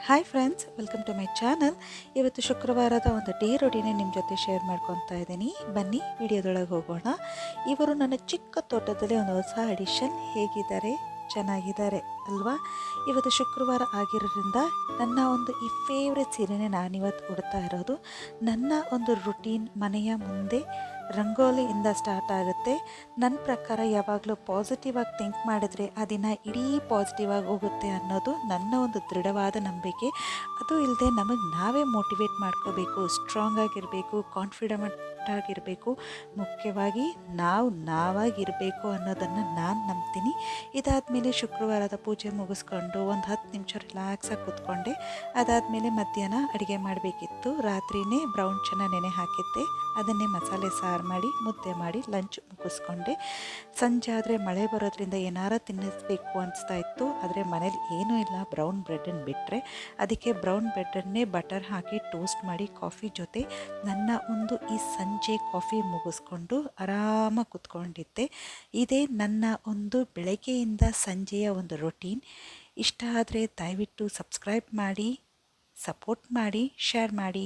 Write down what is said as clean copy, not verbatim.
Hi friends, welcome to my channel. ಇವತ್ತು ಶುಕ್ರವಾರದ ಒಂದು ಡೇ ರೊಟೀನೆ ನಿಮ್ಮ ಜೊತೆ ಶೇರ್ ಮಾಡ್ಕೊತಾ ಇದ್ದೀನಿ. ಬನ್ನಿ ವಿಡಿಯೋದೊಳಗೆ ಹೋಗೋಣ. ಇವರು ನನ್ನ ಚಿಕ್ಕ ತೋಟದಲ್ಲಿ ಒಂದು ಹೊಸ ಅಡಿಷನ್. ಹೇಗಿದ್ದಾರೆ? ಚೆನ್ನಾಗಿದ್ದಾರೆ ಅಲ್ವಾ? ಇವತ್ತು ಶುಕ್ರವಾರ ಆಗಿರೋದ್ರಿಂದ ನನ್ನ ಒಂದು ಈ ಫೇವ್ರೆಟ್ ಸೀರೆನೇ ನಾನಿವತ್ತು ಉಡ್ತಾ ಇರೋದು. ನನ್ನ ಒಂದು ರುಟೀನ್ ಮನೆಯ ಮುಂದೆ ರಂಗೋಲಿಯಿಂದ ಸ್ಟಾರ್ಟ್ ಆಗುತ್ತೆ. ನನ್ನ ಪ್ರಕಾರ ಯಾವಾಗಲೂ ಪಾಸಿಟಿವ್ ಆಗಿ ಥಿಂಕ್ ಮಾಡಿದರೆ ಆ ದಿನ ಇಡೀ ಪಾಸಿಟಿವ್ ಆಗಿ ಹೋಗುತ್ತೆ ಅನ್ನೋದು ನನ್ನ ಒಂದು ದೃಢವಾದ ನಂಬಿಕೆ. ಅದು ಇಲ್ಲದೆ ನಮಗೆ ನಾವೇ ಮೋಟಿವೇಟ್ ಮಾಡ್ಕೋಬೇಕು, ಸ್ಟ್ರಾಂಗ್ ಆಗಿರಬೇಕು, ಕಾನ್ಫಿಡೆಂಟ್ ಆಗಿರಬೇಕು, ಮುಖ್ಯವಾಗಿ ನಾವಾಗಿರಬೇಕು ಅನ್ನೋದನ್ನು ನಾನು ನಂಬ್ತೀನಿ. ಇದಾದಮೇಲೆ ಶುಕ್ರವಾರದ ಪೂಜೆ ಮುಗಿಸ್ಕೊಂಡು ಒಂದು 10 ನಿಮಿಷ ರಿಲ್ಯಾಕ್ಸಾಗಿ ಕೂತ್ಕೊಂಡೆ. ಅದಾದಮೇಲೆ ಮಧ್ಯಾಹ್ನ ಅಡುಗೆ ಮಾಡಬೇಕಿತ್ತು. ರಾತ್ರಿಯೇ ಬ್ರೌನ್ ಚೆನ್ನ ನೆನೆ ಹಾಕಿದ್ದೆ. ಅದನ್ನೇ ಮಸಾಲೆ ಸಾರು ಮಾಡಿ ಮುದ್ದೆ ಮಾಡಿ ಲಂಚ್ ಮುಗಿಸ್ಕೊಂಡೆ. ಸಂಜೆ ಆದರೆ ಮಳೆ ಬರೋದ್ರಿಂದ ಏನಾರು ತಿನ್ನಿಸ್ಬೇಕು ಅನಿಸ್ತಾ ಇತ್ತು. ಆದರೆ ಮನೇಲಿ ಏನೂ ಇಲ್ಲ, ಬ್ರೌನ್ ಬ್ರೆಡ್ಡನ್ನು ಬಿಟ್ಟರೆ. ಅದಕ್ಕೆ ಬ್ರೌನ್ ಬ್ರೆಡ್ಡನ್ನೇ ಬಟರ್ ಹಾಕಿ ಟೋಸ್ಟ್ ಮಾಡಿ ಕಾಫಿ ಜೊತೆ ನನ್ನ ಒಂದು ಈ ಸಂಜೆ ಕಾಫಿ ಮುಗಿಸ್ಕೊಂಡು ಆರಾಮಾಗಿ ಕೂತ್ಕೊಂಡಿದ್ದೆ. ಇದೇ ನನ್ನ ಒಂದು ಬೆಳಗ್ಗೆಯಿಂದ ಸಂಜೆಯ ಒಂದು ರೊಟೀನ್. ಇಷ್ಟ ಆದರೆ ದಯವಿಟ್ಟು ಸಬ್ಸ್ಕ್ರೈಬ್ ಮಾಡಿ, ಸಪೋರ್ಟ್ ಮಾಡಿ, ಶೇರ್ ಮಾಡಿ.